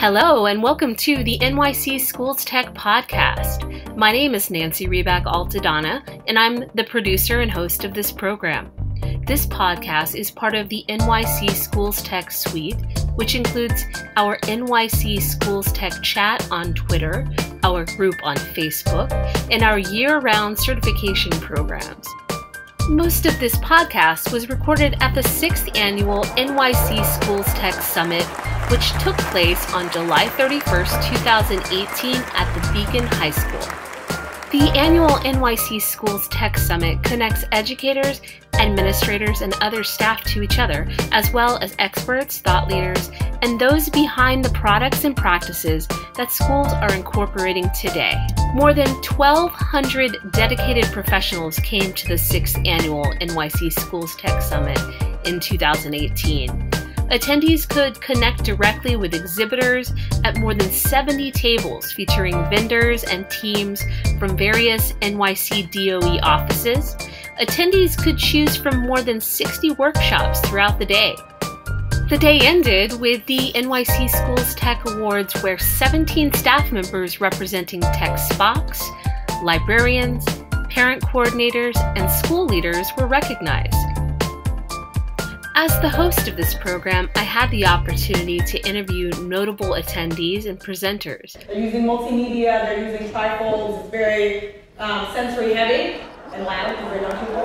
Hello and welcome to the NYC Schools Tech Podcast. My name is Nancy Ribak Altadonna and I'm the producer and host of this program. This podcast is part of the NYC Schools Tech Suite, which includes our NYC Schools Tech chat on Twitter, our group on Facebook, and our year-round certification programs. Most of this podcast was recorded at the 6th Annual NYC Schools Tech Summit, which took place on July 31st, 2018 at the Beacon High School. The annual NYC Schools Tech Summit connects educators, administrators, and other staff to each other, as well as experts, thought leaders, and those behind the products and practices that schools are incorporating today. More than 1,200 dedicated professionals came to the 6th Annual NYC Schools Tech Summit in 2018. Attendees could connect directly with exhibitors at more than 70 tables featuring vendors and teams from various NYC DOE offices. Attendees could choose from more than 60 workshops throughout the day. The day ended with the NYC Schools Tech Awards, where 17 staff members representing tech SPOCs, librarians, parent coordinators, and school leaders were recognized. As the host of this program, I had the opportunity to interview notable attendees and presenters. They're using multimedia, they're using trifolds, it's very sensory heavy and loud because they're young people.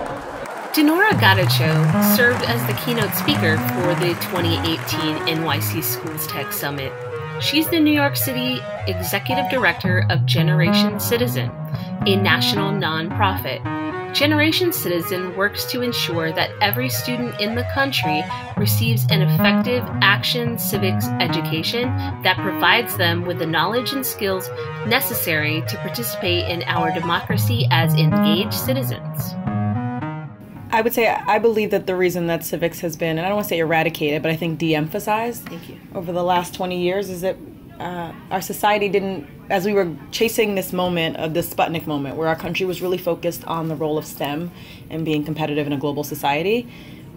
Dinora Gadacho served as the keynote speaker for the 2018 NYC Schools Tech Summit. She's the New York City Executive Director of Generation Citizen, a national nonprofit. Generation Citizen works to ensure that every student in the country receives an effective action civics education that provides them with the knowledge and skills necessary to participate in our democracy as engaged citizens. I would say I believe that the reason that civics has been, and I don't want to say eradicated, but I think de-emphasized over the last 20 years is that our society didn't, as we were chasing this moment of this Sputnik moment where our country was really focused on the role of STEM and being competitive in a global society,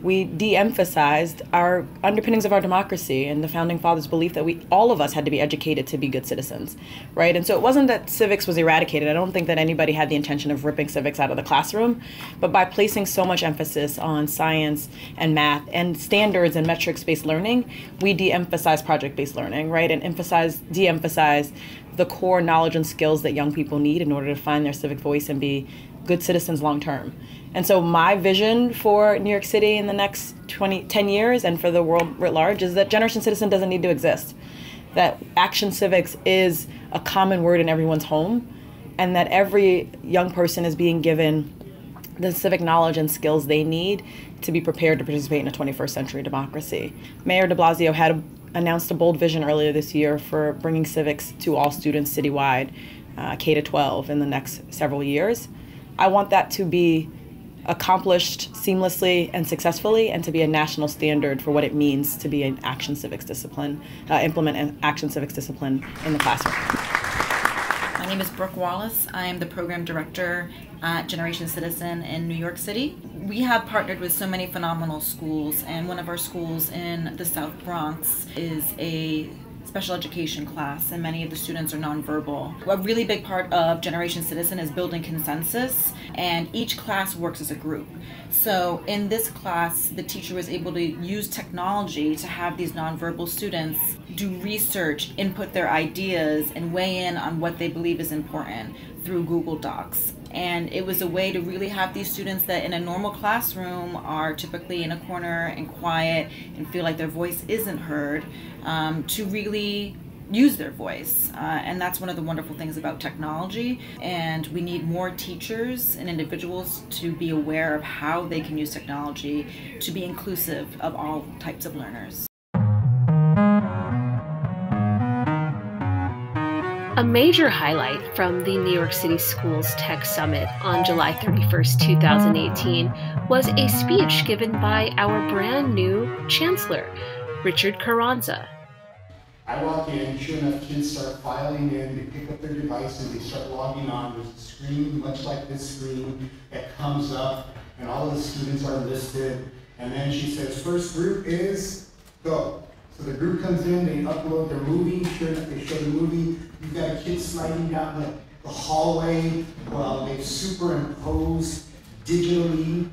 we de-emphasized our underpinnings of our democracy and the founding fathers' belief that all of us had to be educated to be good citizens, right? And so it wasn't that civics was eradicated. I don't think that anybody had the intention of ripping civics out of the classroom, but by placing so much emphasis on science and math and standards and metrics-based learning, we de-emphasized project-based learning, right? And de-emphasized the core knowledge and skills that young people need in order to find their civic voice and be good citizens long term. And so my vision for New York City in the next 10 years and for the world writ large is that Generation Citizen doesn't need to exist. That action civics is a common word in everyone's home, and that every young person is being given the civic knowledge and skills they need to be prepared to participate in a 21st century democracy. Mayor de Blasio had announced a bold vision earlier this year for bringing civics to all students citywide, K-12 in the next several years. I want that to be accomplished seamlessly and successfully, and to be a national standard for what it means to be an action civics discipline, implement an action civics discipline in the classroom. My name is Brooke Wallace. I am the program director at Generation Citizen in New York City. We have partnered with so many phenomenal schools, and one of our schools in the South Bronx is a special education class, and many of the students are nonverbal. A really big part of Generation Citizen is building consensus, and each class works as a group. So in this class, the teacher was able to use technology to have these nonverbal students do research, input their ideas, and weigh in on what they believe is important through Google Docs. And it was a way to really have these students that in a normal classroom are typically in a corner and quiet and feel like their voice isn't heard, to really use their voice. And that's one of the wonderful things about technology. And we need more teachers and individuals to be aware of how they can use technology to be inclusive of all types of learners. A major highlight from the New York City Schools Tech Summit on July 31st, 2018 was a speech given by our brand new Chancellor, Richard Carranza. I walk in, sure enough, kids start filing in, they pick up their device and they start logging on. There's a screen, much like this screen, that comes up, and all of the students are listed. And then she says, first group is go. So the group comes in, they upload their movie, sure enough, they show the movie. You've got a kid sliding down the hallway while they've superimposed digitally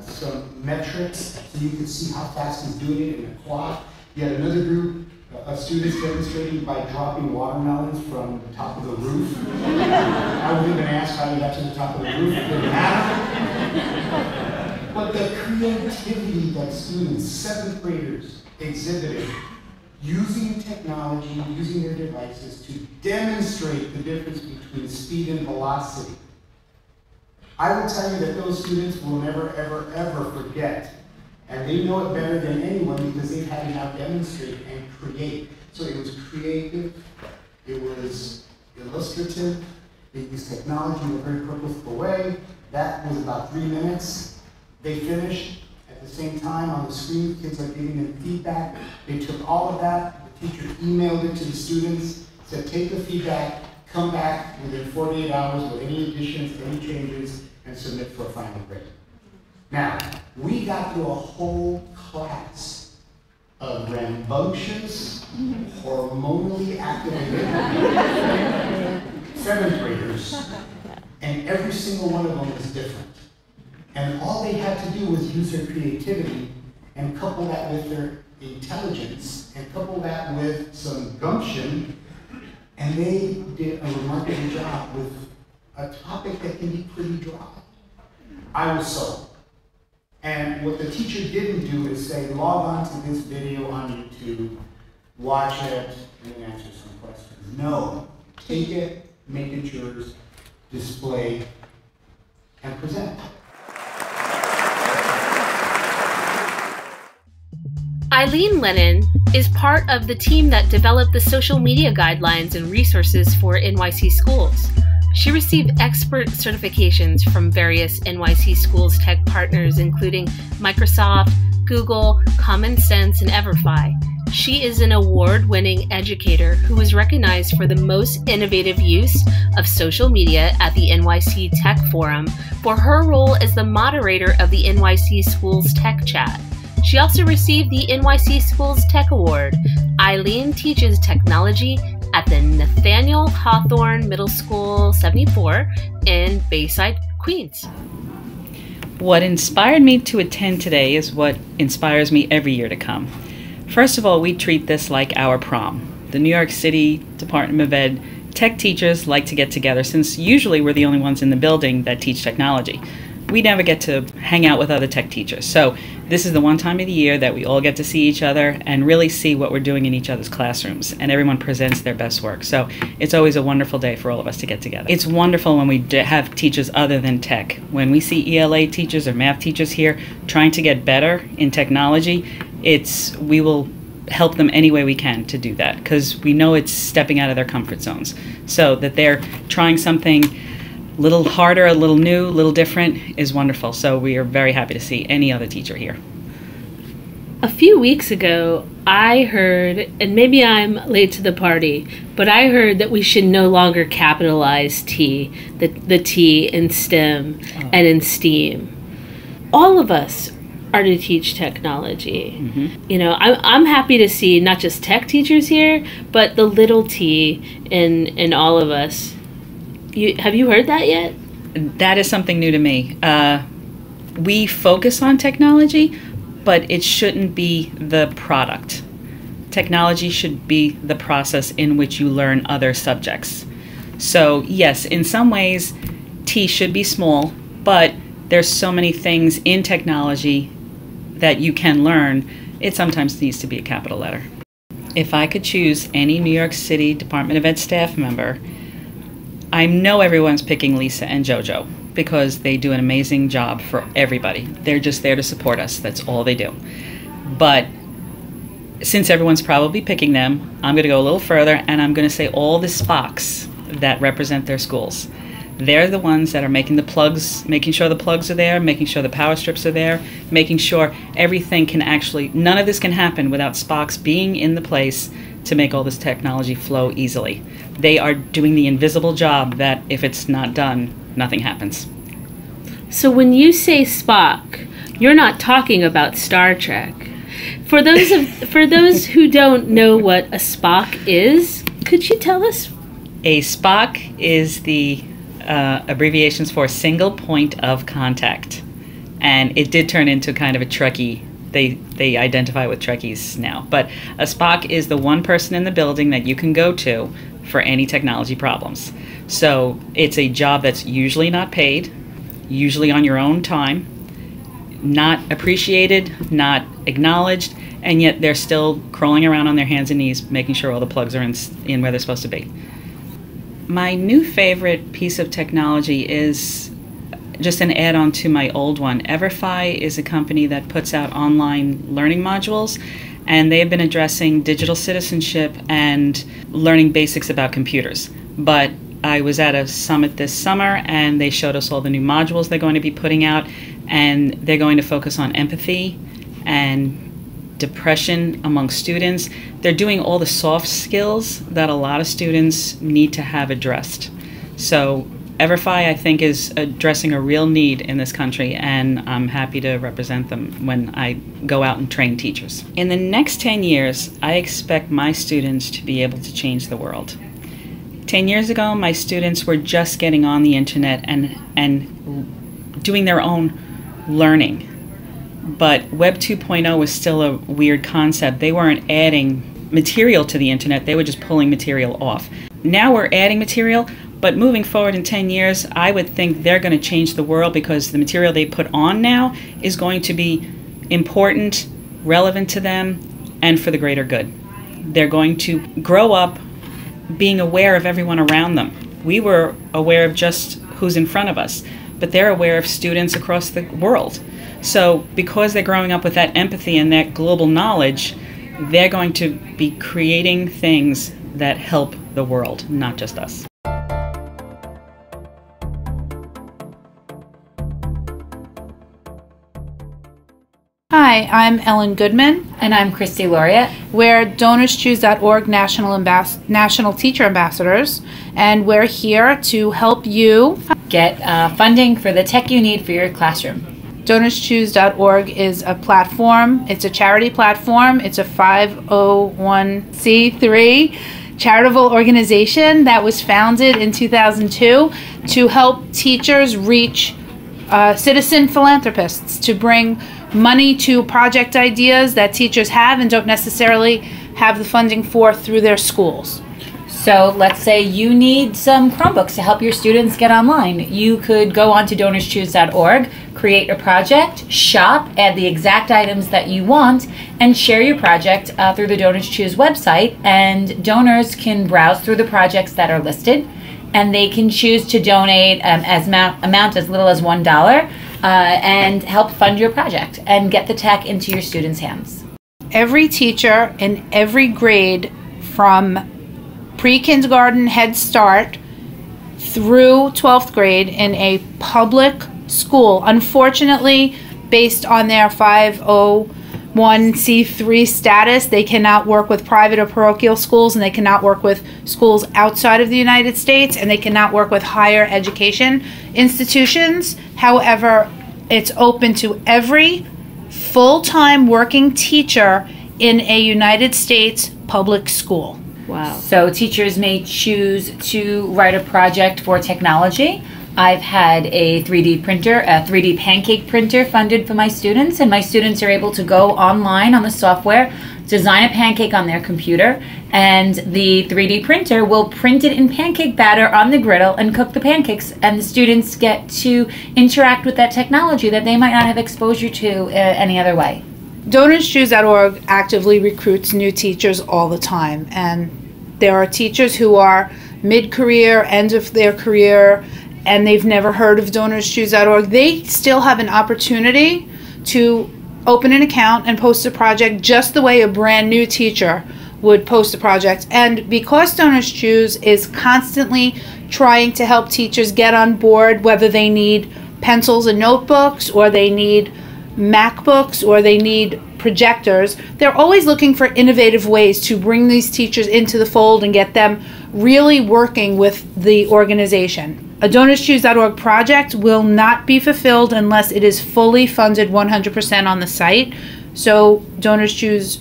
some metrics so you can see how fast he's doing it in a clock. You had another group of students demonstrating by dropping watermelons from the top of the roof. I wouldn't even ask how you got to the top of the roof. It didn't matter. But the creativity that students, 7th graders, exhibited using technology, using their devices to demonstrate the difference between speed and velocity. I will tell you that those students will never, ever, ever forget. And they know it better than anyone because they've had to now demonstrate and create. So it was creative, it was illustrative, they used technology in a very purposeful way. That was about 3 minutes. They finished at the same time on the screen. Kids are giving them feedback. They took all of that. The teacher emailed it to the students, said take the feedback, come back within 48 hours with any additions, any changes, and submit for a final grade. Now, we got through a whole class of rambunctious, hormonally activated 7th graders, and every single one of them was different. And all they had to do was use their creativity and couple that with their intelligence and couple that with some gumption, and they did a remarkable job with a topic that can be pretty dry. I was sold. And what the teacher didn't do is say, log on to this video on YouTube, watch it, and answer some questions. No, take it, make it yours, display, and present. Eileen Lennon is part of the team that developed the social media guidelines and resources for NYC schools. She received expert certifications from various NYC Schools Tech partners, including Microsoft, Google, Common Sense, and EverFi. She is an award-winning educator who was recognized for the most innovative use of social media at the NYC Tech Forum for her role as the moderator of the NYC Schools Tech Chat. She also received the NYC Schools Tech Award. Eileen teaches technology at the Nathaniel Hawthorne Middle School 74 in Bayside, Queens. What inspired me to attend today is what inspires me every year to come. First of all, we treat this like our prom. The New York City Department of Ed tech teachers like to get together since usually we're the only ones in the building that teach technology. We never get to hang out with other tech teachers. So this is the one time of the year that we all get to see each other and really see what we're doing in each other's classrooms, and everyone presents their best work. So it's always a wonderful day for all of us to get together. It's wonderful when we have teachers other than tech. When we see ELA teachers or math teachers here trying to get better in technology, we will help them any way we can to do that, because we know it's stepping out of their comfort zones. So that they're trying something a little harder, a little new, a little different is wonderful. So we are very happy to see any other teacher here. A few weeks ago, I heard, and maybe I'm late to the party, but I heard that we should no longer capitalize T, the T in STEM and in STEAM. All of us are to teach technology. Mm-hmm. You know, I'm happy to see not just tech teachers here, but the little T in all of us. Have you heard that yet? That is something new to me. We focus on technology, but it shouldn't be the product. Technology should be the process in which you learn other subjects. So yes, in some ways, T should be small, but there's so many things in technology that you can learn, it sometimes needs to be a capital letter. If I could choose any New York City Department of Ed staff member, I know everyone's picking Lisa and JoJo because they do an amazing job for everybody. They're just there to support us. That's all they do. But since everyone's probably picking them, I'm going to go a little further, and I'm going to say all the Spocks that represent their schools. They're the ones that are making the plugs, making sure the plugs are there, making sure the power strips are there, making sure everything can actually, none of this can happen without Spocks being in the place to make all this technology flow easily. They are doing the invisible job that if it's not done, nothing happens. So when you say Spock, you're not talking about Star Trek. For those who don't know what a SPOC is, could you tell us? A SPOC is the abbreviations for single point of contact. And it did turn into kind of a Trekkie. They identify with Trekkies now. But a SPOC is the one person in the building that you can go to for any technology problems. So it's a job that's usually not paid, usually on your own time, not appreciated, not acknowledged, and yet they're still crawling around on their hands and knees making sure all the plugs are in where they're supposed to be. My new favorite piece of technology is just an add-on to my old one. EverFi is a company that puts out online learning modules, and they've been addressing digital citizenship and learning basics about computers. But I was at a summit this summer, and they showed us all the new modules they're going to be putting out, and they're going to focus on empathy and depression among students. They're doing all the soft skills that a lot of students need to have addressed. So EverFi, I think, is addressing a real need in this country, and I'm happy to represent them when I go out and train teachers. In the next 10 years, I expect my students to be able to change the world. 10 years ago, my students were just getting on the internet and doing their own learning. But Web 2.0 was still a weird concept. They weren't adding material to the internet, they were just pulling material off. Now we're adding material, but moving forward in 10 years, I would think they're going to change the world because the material they put on now is going to be important, relevant to them, and for the greater good. They're going to grow up being aware of everyone around them. We were aware of just who's in front of us, but they're aware of students across the world. So because they're growing up with that empathy and that global knowledge, they're going to be creating things that help the world, not just us. Hi, I'm Ellen Goodman. And I'm Christy Laureate. We're DonorsChoose.org National Teacher Ambassadors, and we're here to help you get funding for the tech you need for your classroom. DonorsChoose.org is a platform. It's a charity platform. It's a 501c3 charitable organization that was founded in 2002 to help teachers reach citizen philanthropists, to bring money to project ideas that teachers have and don't necessarily have the funding for through their schools. So let's say you need some Chromebooks to help your students get online. You could go on to DonorsChoose.org, create a project, shop, add the exact items that you want, and share your project through the Donors Choose website. And donors can browse through the projects that are listed, and they can choose to donate amount as little as $1 and help fund your project and get the tech into your students' hands. Every teacher in every grade from pre-kindergarten Head Start through 12th grade in a public school, unfortunately, based on their 501c3 status, they cannot work with private or parochial schools, and they cannot work with schools outside of the United States, and they cannot work with higher education institutions. However, it's open to every full-time working teacher in a United States public school. Wow. So teachers may choose to write a project for technology. I've had a 3D printer, a 3D pancake printer funded for my students, and my students are able to go online on the software, design a pancake on their computer, and the 3D printer will print it in pancake batter on the griddle and cook the pancakes, and the students get to interact with that technology that they might not have exposure to any other way. DonorsChoose.org actively recruits new teachers all the time, and there are teachers who are mid-career, end of their career, and they've never heard of DonorsChoose.org. They still have an opportunity to open an account and post a project just the way a brand new teacher would post a project. And because Donors Choose is constantly trying to help teachers get on board, whether they need pencils and notebooks, or they need MacBooks, or they need projectors, they're always looking for innovative ways to bring these teachers into the fold and get them really working with the organization. A DonorsChoose.org project will not be fulfilled unless it is fully funded 100% on the site. So Donors Choose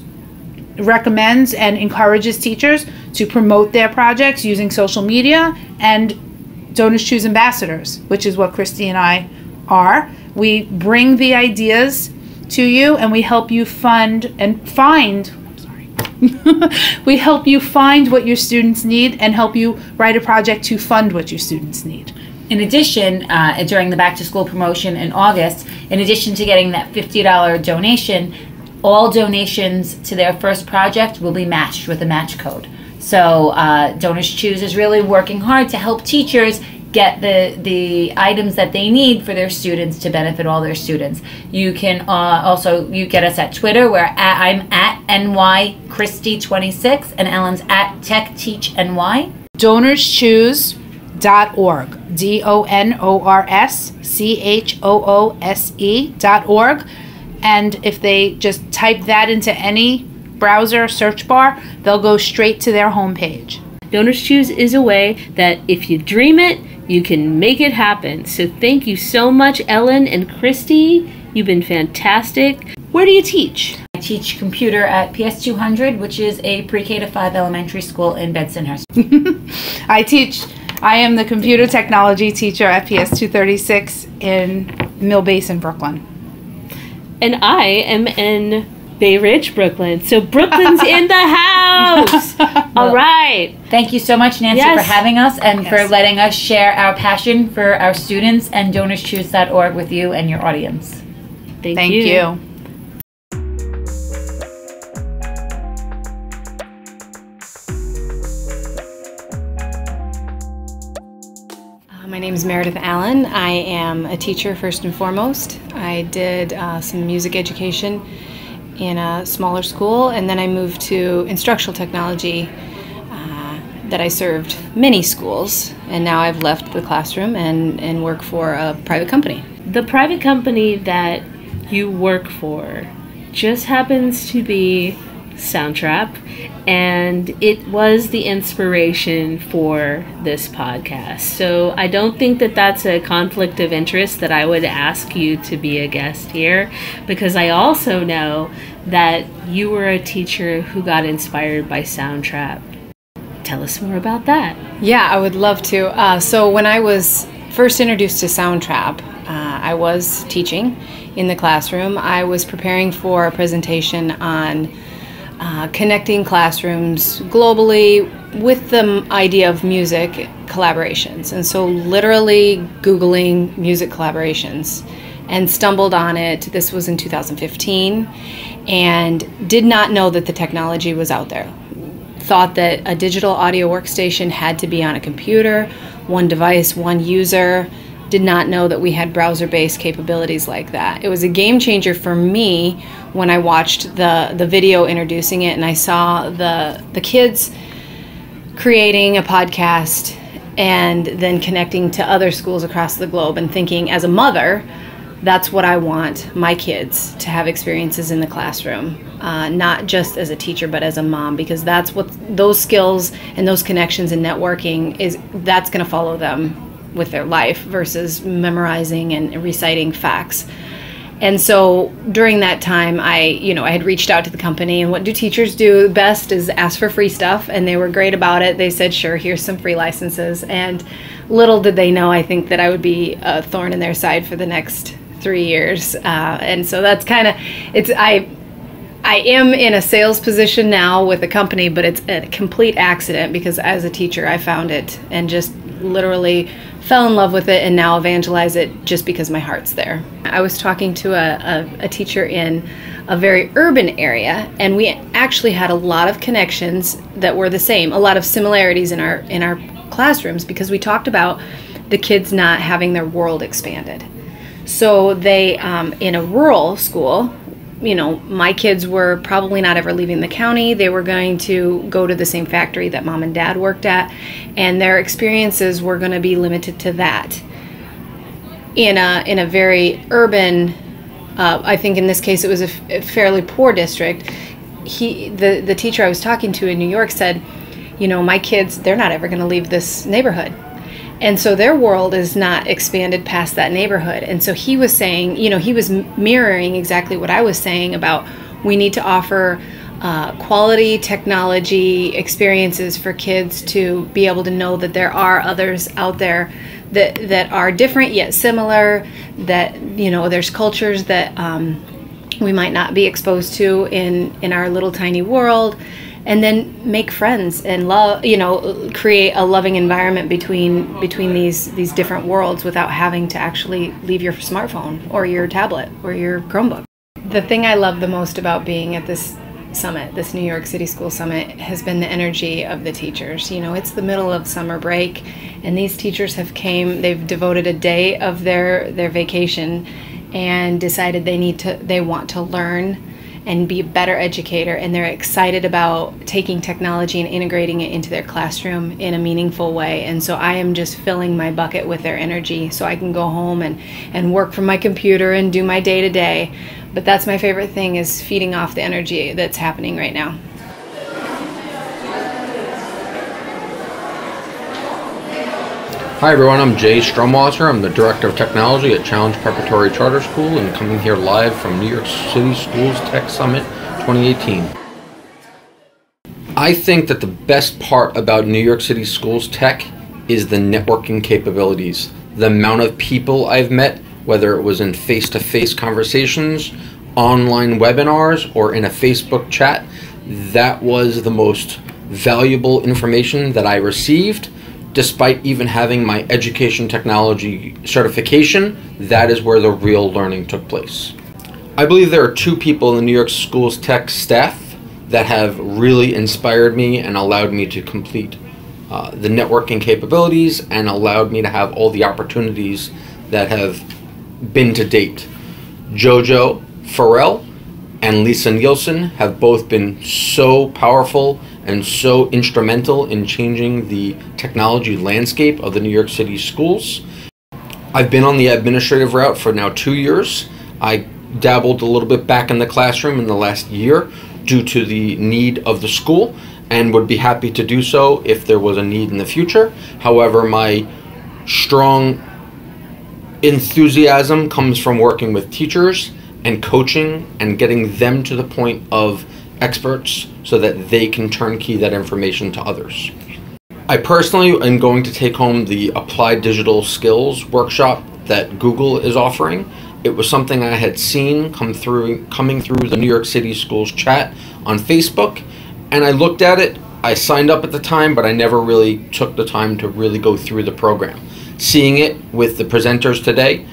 recommends and encourages teachers to promote their projects using social media and Donors Choose ambassadors, which is what Christy and I are. We bring the ideas to you and we help you fund and find we help you find what your students need and help you write a project to fund what your students need. In addition, during the back to school promotion in August, in addition to getting that $50 donation, all donations to their first project will be matched with a match code. So Donors Choose is really working hard to help teachers get the items that they need for their students to benefit all their students. You can you get us at Twitter where I'm at NYChristy26 and Ellen's at TechTeachNY. DonorsChoose.org, DonorsChoose.org. And if they just type that into any browser search bar, they'll go straight to their homepage. Donors Choose is a way that if you dream it, you can make it happen. So thank you so much, Ellen and Christy. You've been fantastic. Where do you teach? I teach computer at PS200, which is a pre-K to 5 elementary school in Bensonhurst. I am the computer technology teacher at PS236 in Mill Basin, Brooklyn. And I am in Bay Ridge, Brooklyn. So Brooklyn's in the house. All right. Thank you so much, Nancy, for having us and for letting us share our passion for our students and DonorsChoose.org with you and your audience. Thank you. My name is Meredith Allen. I am a teacher first and foremost. I did some music education in a smaller school, and then I moved to instructional technology that I served many schools, and now I've left the classroom and work for a private company. The private company that you work for just happens to be Soundtrap, and it was the inspiration for this podcast. So I don't think that that's a conflict of interest that I would ask you to be a guest here, because I also know that you were a teacher who got inspired by Soundtrap. Tell us more about that. Yeah, I would love to. So when I was first introduced to Soundtrap, I was teaching in the classroom. I was preparing for a presentation on connecting classrooms globally with the idea of music collaborations. And so literally Googling music collaborations and stumbled on it. This was in 2015 and did not know that the technology was out there. Thought that a digital audio workstation had to be on a computer, one device, one user. Did not know that we had browser-based capabilities like that. It was a game changer for me when I watched the video introducing it and I saw the kids creating a podcast and then connecting to other schools across the globe and thinking, as a mother, that's what I want my kids to have experiences in the classroom, not just as a teacher, but as a mom, because that's what those skills and those connections and networking that's going to follow them with their life versus memorizing and reciting facts. And so during that time, I had reached out to the company, and what do teachers do best is ask for free stuff, and they were great about it. They said, sure, here's some free licenses. And little did they know, I think, that I would be a thorn in their side for the next 3 years. And so that's kind of, I am in a sales position now with a company, but it's a complete accident because as a teacher, I found it and just literally fell in love with it and now evangelize it just because my heart's there. I was talking to a teacher in a very urban area, and we actually had a lot of connections that were the same, a lot of similarities in our classrooms, because we talked about the kids not having their world expanded. So they, in a rural school, my kids were probably not ever leaving the county. They were going to go to the same factory that mom and dad worked at, and their experiences were going to be limited to that. In a very urban, I think in this case it was a fairly poor district, the teacher I was talking to in New York said, my kids, they're not ever going to leave this neighborhood. And so their world is not expanded past that neighborhood. And so he was saying, he was mirroring exactly what I was saying about We need to offer quality technology experiences for kids to be able to know that there are others out there that are different yet similar, that, you know, there's cultures that we might not be exposed to in our little tiny world, and then make friends and love, you know, create a loving environment between these different worlds without having to actually leave your smartphone or your tablet or your Chromebook. The thing I love the most about being at this summit, this New York City School Summit, has been the energy of the teachers. You know, it's the middle of summer break, and these teachers they've devoted a day of their vacation and decided they want to learn and be a better educator, and they're excited about taking technology and integrating it into their classroom in a meaningful way. And so I am just filling my bucket with their energy so I can go home and work from my computer and do my day-to-day. But that's my favorite thing, is feeding off the energy that's happening right now. Hi everyone, I'm Jay Stromwasser. I'm the Director of Technology at Challenge Preparatory Charter School, and coming here live from New York City Schools Tech Summit 2018. I think that the best part about New York City Schools Tech is the networking capabilities. The amount of people I've met, whether it was in face-to-face conversations, online webinars, or in a Facebook chat, that was the most valuable information that I received. Despite even having my education technology certification, that is where the real learning took place. I believe there are two people in the New York Schools Tech staff that have really inspired me and allowed me to complete the networking capabilities and allowed me to have all the opportunities that have been to date. Jojo Farrell and Lisa Nielsen have both been so powerful and so instrumental in changing the technology landscape of the New York City schools. I've been on the administrative route for now 2 years. I dabbled a little bit back in the classroom in the last year due to the need of the school, and would be happy to do so if there was a need in the future. However, my strong enthusiasm comes from working with teachers and coaching and getting them to the point of experts so that they can turnkey that information to others. I personally am going to take home the Applied Digital Skills workshop that Google is offering. It was something I had seen coming through the New York City Schools chat on Facebook, and I looked at it. I signed up at the time, but I never really took the time to really go through the program. Seeing it with the presenters today,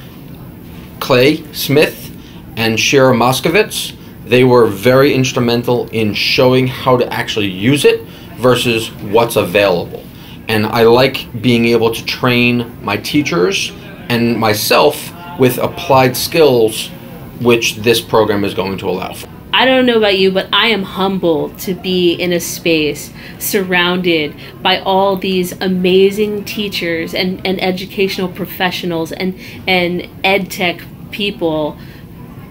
Clay Smith and Shira Moskovitz, they were very instrumental in showing how to actually use it versus what's available. And I like being able to train my teachers and myself with applied skills, which this program is going to allow for. I don't know about you, but I am humbled to be in a space surrounded by all these amazing teachers and educational professionals and ed tech people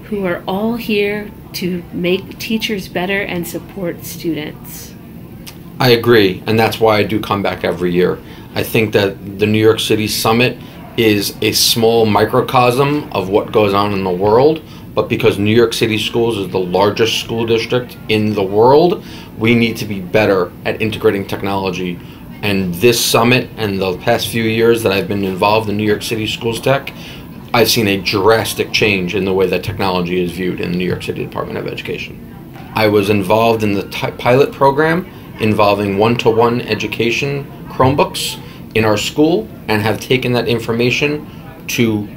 who are all here to make teachers better and support students. I agree, and that's why I do come back every year. I think that the New York City Summit is a small microcosm of what goes on in the world, but because New York City Schools is the largest school district in the world, we need to be better at integrating technology. And this summit and the past few years that I've been involved in New York City Schools Tech, I've seen a drastic change in the way that technology is viewed in the New York City Department of Education. I was involved in the pilot program involving one-to-one education Chromebooks in our school, and have taken that information to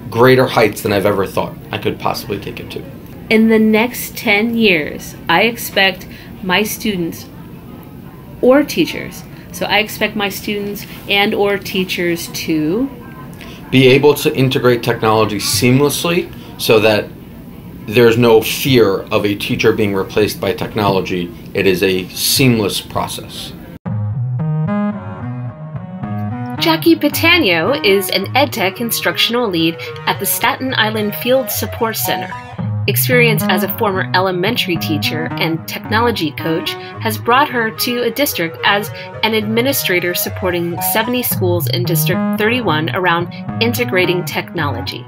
greater heights than I've ever thought I could possibly take it to. In the next 10 years, I expect my students or teachers, so I expect my students and or teachers to be able to integrate technology seamlessly so that there's no fear of a teacher being replaced by technology. It is a seamless process. Jackie Pitano is an EdTech instructional lead at the Staten Island Field Support Center. Experience as a former elementary teacher and technology coach has brought her to a district as an administrator supporting 70 schools in District 31 around integrating technology.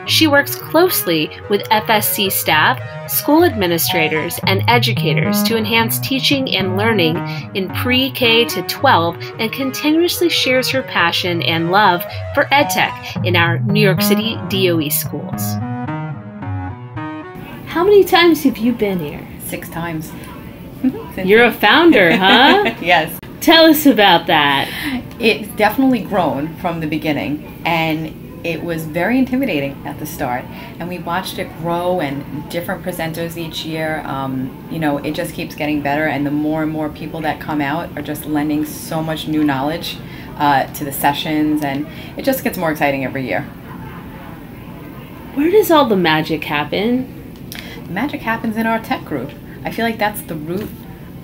She works closely with FSC staff, school administrators, and educators to enhance teaching and learning in pre-K to 12 and continuously shares her passion and love for EdTech in our New York City DOE schools. How many times have you been here? 6 times. You're a founder, huh? Yes. Tell us about that. It's definitely grown from the beginning, and it was very intimidating at the start, and we watched it grow and different presenters each year. You know, it just keeps getting better, and the more and more people that come out are just lending so much new knowledge to the sessions, and it just gets more exciting every year. Where does all the magic happen? The magic happens in our tech group. I feel like that's the root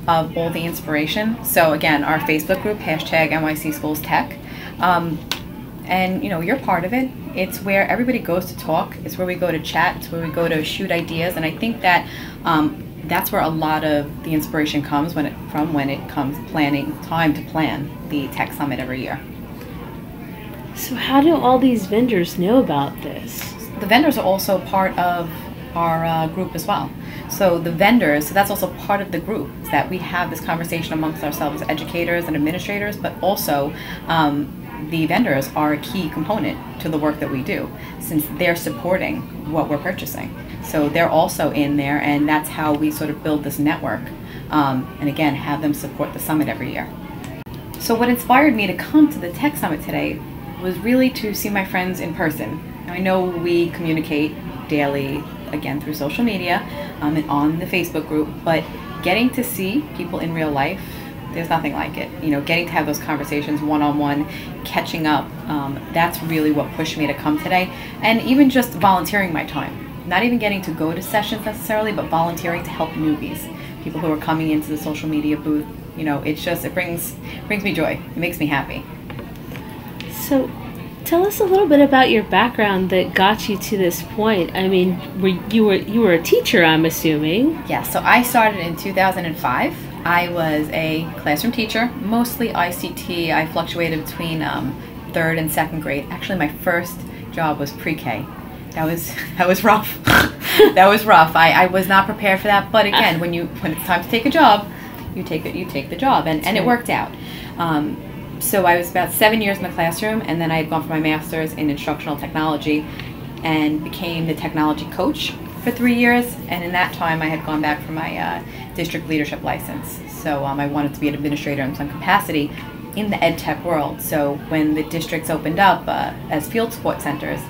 of all the inspiration. So again, our Facebook group, #NYCSchoolsTech. And you know, you're part of it. It's where everybody goes to talk. It's where we go to chat. It's where we go to shoot ideas. And I think that that's where a lot of the inspiration comes when it comes time to plan the Tech Summit every year. So how do all these vendors know about this? The vendors are also part of our group as well. So the vendors, so that's also part of the group, is that we have this conversation amongst ourselves, educators and administrators, but also the vendors are a key component to the work that we do, since they're supporting what we're purchasing. So they're also in there, and that's how we sort of build this network, and again, have them support the summit every year. So what inspired me to come to the Tech Summit today was really to see my friends in person. Now, I know we communicate daily, again, through social media and on the Facebook group, but getting to see people in real life, there's nothing like it. You know, getting to have those conversations one-on-one, catching up, that's really what pushed me to come today. And even just volunteering my time. Not even getting to go to sessions necessarily, but volunteering to help newbies. People who are coming into the social media booth. You know, it's just, it brings me joy. It makes me happy. So, tell us a little bit about your background that got you to this point. I mean, you were a teacher, I'm assuming. Yeah, so I started in 2005. I was a classroom teacher, mostly ICT. I fluctuated between 3rd and 2nd grade. Actually, my first job was pre-K. That was rough. That was rough. I was not prepared for that. But again, when it's time to take a job, you take the job, and it worked out. So I was about 7 years in the classroom, and then I had gone for my master's in instructional technology and became the technology coach for 3 years. And in that time, I had gone back for my district leadership license. So I wanted to be an administrator in some capacity in the ed tech world. So when the districts opened up as field support centers,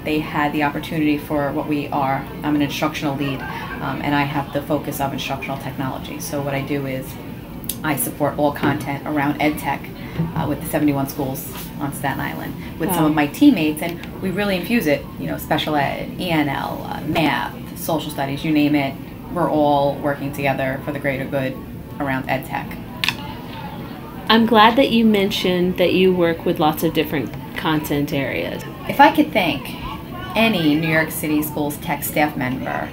they had the opportunity for what we are. I'm an instructional lead, and I have the focus of instructional technology. So what I do is I support all content around ed tech with the 71 schools on Staten Island with some of my teammates, and we really infuse it, you know, special ed, ENL, math, social studies, you name it. We're all working together for the greater good around ed tech. I'm glad that you mentioned that you work with lots of different content areas. If I could thank any New York City Schools Tech staff member,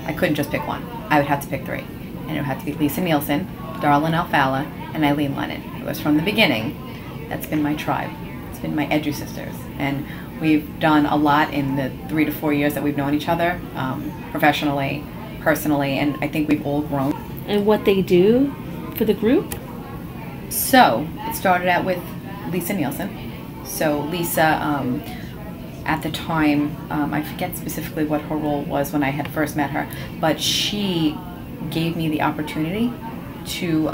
I couldn't just pick one. I would have to pick 3. And it would have to be Lisa Nielsen, Darlene Alfala, and Eileen Lennon. It was from the beginning. That's been my tribe. It's been my edu sisters. And we've done a lot in the 3 to 4 years that we've known each other, professionally, personally, and I think we've all grown. And what they do for the group? So, it started out with Lisa Nielsen. So Lisa, at the time, I forget specifically what her role was when I had first met her, but she gave me the opportunity to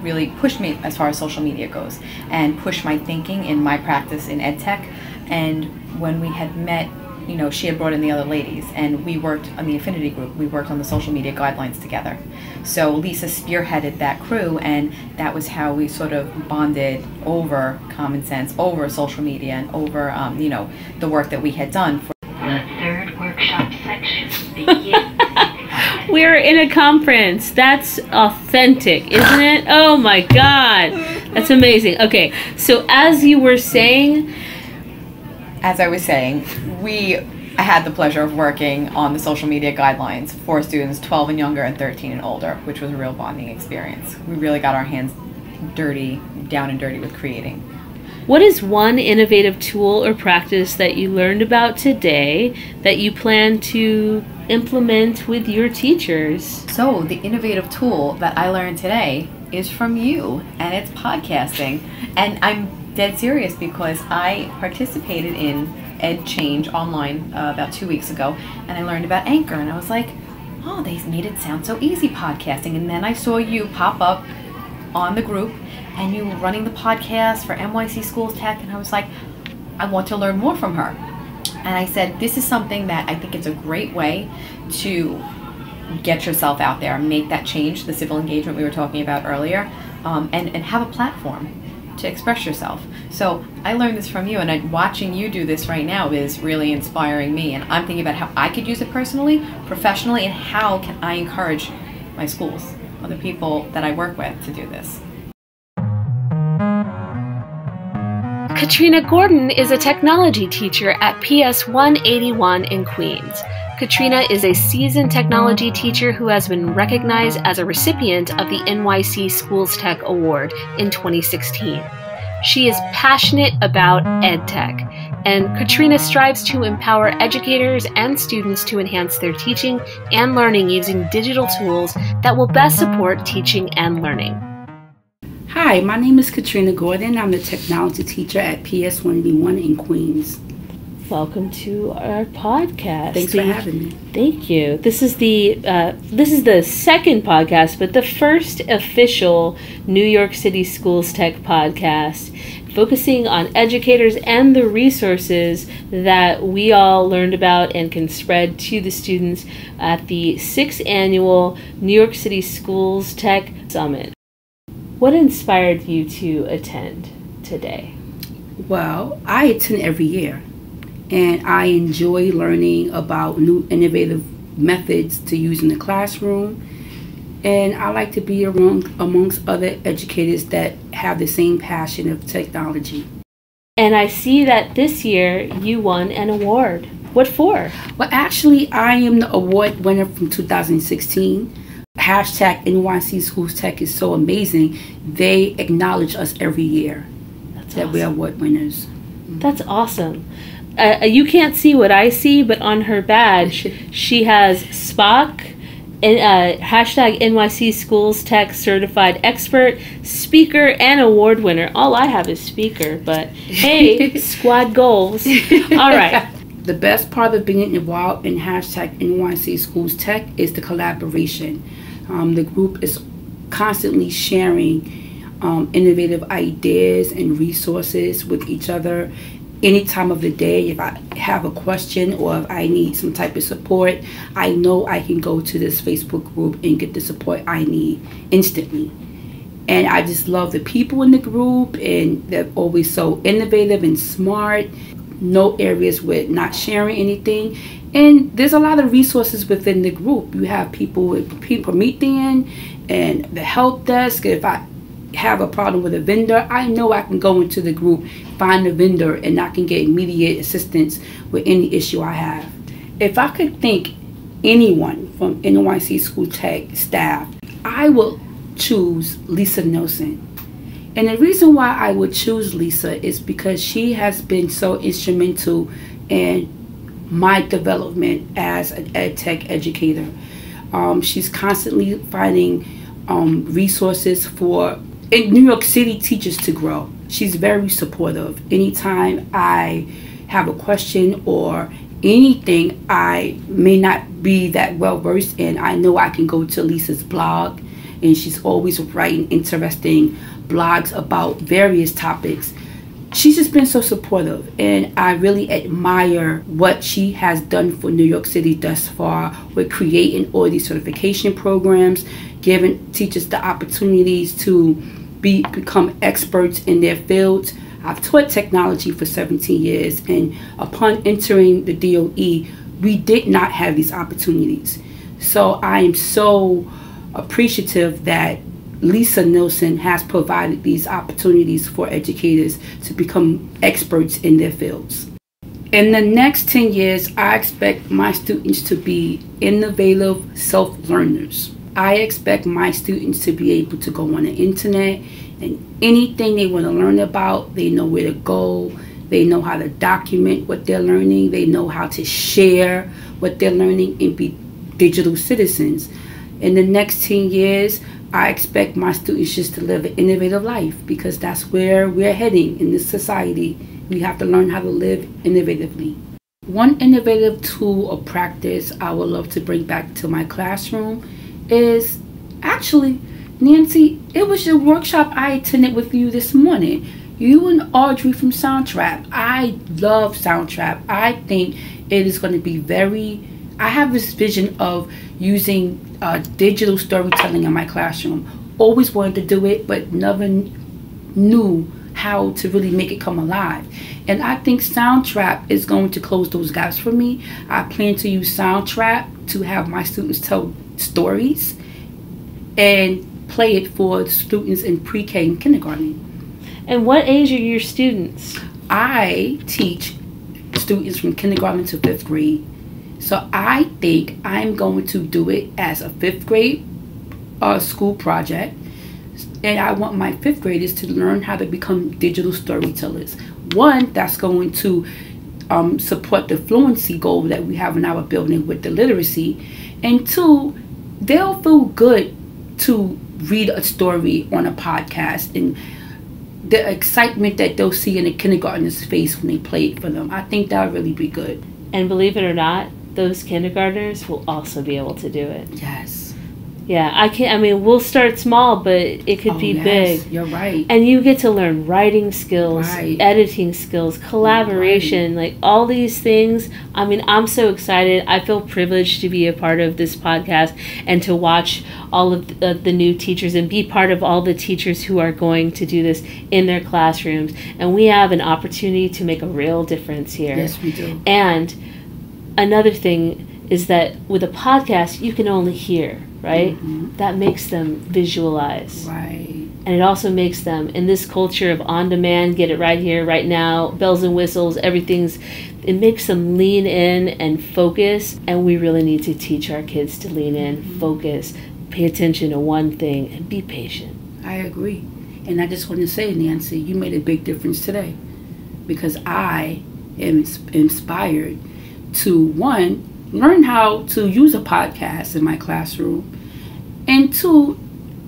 really push me as far as social media goes and push my thinking in my practice in ed tech. And when we had met, you know, she had brought in the other ladies, and we worked on the affinity group. We worked on the social media guidelines together. So Lisa spearheaded that crew, and that was how we sort of bonded over common sense, over social media, and over, you know, the work that we had done. The 3rd workshop section begins. We're in a conference. That's authentic, isn't it? Oh my God. That's amazing. Okay, so as you were saying, as I was saying, I had the pleasure of working on the social media guidelines for students 12 and younger and 13 and older, which was a real bonding experience. We really got our hands dirty, down and dirty with creating. What is one innovative tool or practice that you learned about today that you plan to implement with your teachers? So the innovative tool that I learned today is from you, and it's podcasting. And I'm dead serious because I participated in Ed Change online about 2 weeks ago, and I learned about Anchor, and I was like, oh, they made it sound so easy, podcasting. And then I saw you pop up on the group, and you were running the podcast for NYC Schools Tech, and I was like, I want to learn more from her. And I said, this is something that I think it's a great way to get yourself out there, make that change, the civil engagement we were talking about earlier, and have a platform to express yourself. So I learned this from you, and watching you do this right now is really inspiring me. And I'm thinking about how I could use it personally, professionally, and how can I encourage my schools, other people that I work with, to do this. Katrina Gordon is a technology teacher at PS 181 in Queens. Katrina is a seasoned technology teacher who has been recognized as a recipient of the NYC Schools Tech Award in 2016. She is passionate about EdTech, and Katrina strives to empower educators and students to enhance their teaching and learning using digital tools that will best support teaching and learning. Hi, my name is Katrina Gordon. I'm the technology teacher at PS 181 in Queens. Welcome to our podcast. Thanks for having me. Thank you. This is the second podcast, but the first official New York City Schools Tech podcast, focusing on educators and the resources that we all learned about and can spread to the students at the 6th annual New York City Schools Tech Summit. What inspired you to attend today? Well, I attend every year, and I enjoy learning about new innovative methods to use in the classroom, and I like to be amongst other educators that have the same passion of technology. And I see that this year you won an award. What for? Well, actually, I am the award winner from 2016. Hashtag NYC Schools Tech is so amazing. They acknowledge us every year. That's that awesome. We are award winners. That's awesome. You can't see what I see, but on her badge, she has Spock, hashtag NYC Schools Tech Certified Expert, Speaker, and Award Winner. All I have is Speaker, but hey, squad goals. All right. The best part of being involved in hashtag NYC Schools Tech is the collaboration. The group is constantly sharing innovative ideas and resources with each other. Any time of the day, if I have a question or if I need some type of support, I know I can go to this Facebook group and get the support I need instantly. And I just love the people in the group, and they're always so innovative and smart. No areas with not sharing anything. And there's a lot of resources within the group. You have people with Promethean and the help desk. If I have a problem with a vendor, I know I can go into the group, find a vendor, and I can get immediate assistance with any issue I have. If I could thank anyone from NYC School Tech staff, I will choose Lisa Nelson. And the reason why I would choose Lisa is because she has been so instrumental in my development as an EdTech educator. She's constantly finding resources for New York City teachers to grow. She's very supportive. Anytime I have a question or anything I may not be that well versed in, I know I can go to Lisa's blog, and she's always writing interesting blogs about various topics. She's just been so supportive, and I really admire what she has done for New York City thus far with creating all these certification programs, giving teachers the opportunities to become experts in their fields. I've taught technology for 17 years, and upon entering the DOE, we did not have these opportunities. So I am so appreciative that Lisa Nelson has provided these opportunities for educators to become experts in their fields. In the next 10 years, I expect my students to be innovative self-learners. I expect my students to be able to go on the internet And anything they want to learn about, they know where to go. They know how to document what they're learning. They know how to share what they're learning and be digital citizens. In the next 10 years, I expect my students just to live an innovative life, because that's where we're heading in this society. We have to learn how to live innovatively. One innovative tool or practice I would love to bring back to my classroom is actually, Nancy, it was your workshop I attended with you this morning. You and Audrey from Soundtrap. I love Soundtrap. I think it is going to be I have this vision of using digital storytelling in my classroom. Always wanted to do it, but never knew how to really make it come alive. And I think Soundtrap is going to close those gaps for me. I plan to use Soundtrap to have my students tell stories and play it for students in pre-K and kindergarten. And what age are your students? I teach students from kindergarten to 5th grade. So I think I'm going to do it as a 5th grade school project. And I want my 5th graders to learn how to become digital storytellers. One, that's going to support the fluency goal that we have in our building with the literacy. And two, they'll feel good to read a story on a podcast, and the excitement that they'll see in a kindergartner's face when they play it for them. I think that'll really be good. And believe it or not, those kindergartners will also be able to do it. Yes. Yeah, we'll start small, but it could be big. You're right. And you get to learn writing skills, editing skills, collaboration, like all these things. I'm so excited. I feel privileged to be a part of this podcast and to watch all of the new teachers and be part of all the teachers who are going to do this in their classrooms. And we have an opportunity to make a real difference here. Yes, we do. And another thing is that with a podcast, you can only hear, right? Mm-hmm. That makes them visualize. Right. And it also makes them, in this culture of on-demand, get it right here, right now, bells and whistles, it makes them lean in and focus. And we really need to teach our kids to lean in, focus, pay attention to one thing, and be patient. I agree. And I just want to say, Nancy, you made a big difference today, because I am inspired to, one, learn how to use a podcast in my classroom, and two,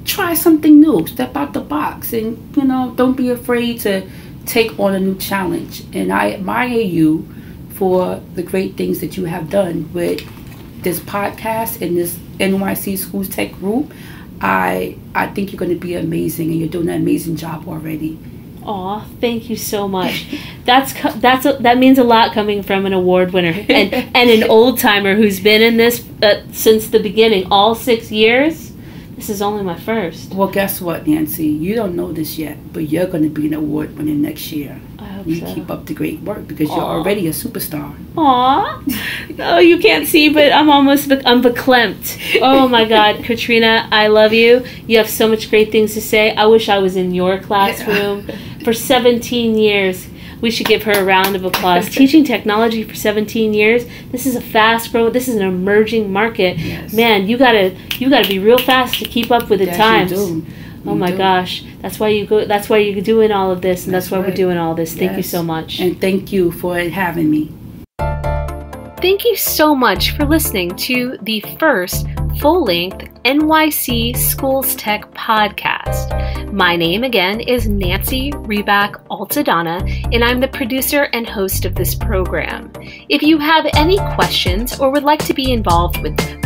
try something new, step out the box, and don't be afraid to take on a new challenge. And I admire you for the great things that you have done with this podcast and this NYC Schools Tech group. I think you're going to be amazing, and you're doing an amazing job already. Aw, thank you so much. That means a lot coming from an award winner and an old timer who's been in this since the beginning, all 6 years. This is only my first. Well, guess what, Nancy? You don't know this yet, but you're going to be an award winner next year. I hope you so. Keep up the great work, because you're already a superstar. Aw. Oh, you can't see, but I'm verklempt. Oh my God, Katrina, I love you. You have so much great things to say. I wish I was in your classroom for 17 years. We should give her a round of applause. Teaching technology for 17 years. This is a fast growth. This is an emerging market. Yes. Man, you gotta be real fast to keep up with the times. You do. Oh my gosh, that's why you're doing all of this, and that's why we're doing all this. Thank you so much. And thank you for having me. Thank you so much for listening to the first full-length NYC Schools Tech podcast. My name again is Nancy Ribak Altadonna, and I'm the producer and host of this program. If you have any questions or would like to be involved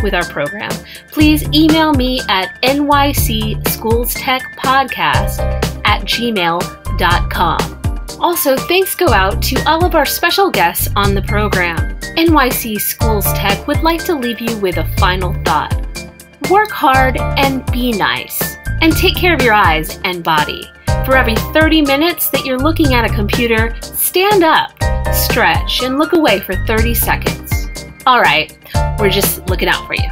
with our program, please email me at nycschoolstechpodcast@gmail.com. Also, thanks go out to all of our special guests on the program. NYC Schools Tech would like to leave you with a final thought. Work hard and be nice. And take care of your eyes and body. For every 30 minutes that you're looking at a computer, stand up, stretch, and look away for 30 seconds. All right, we're just looking out for you.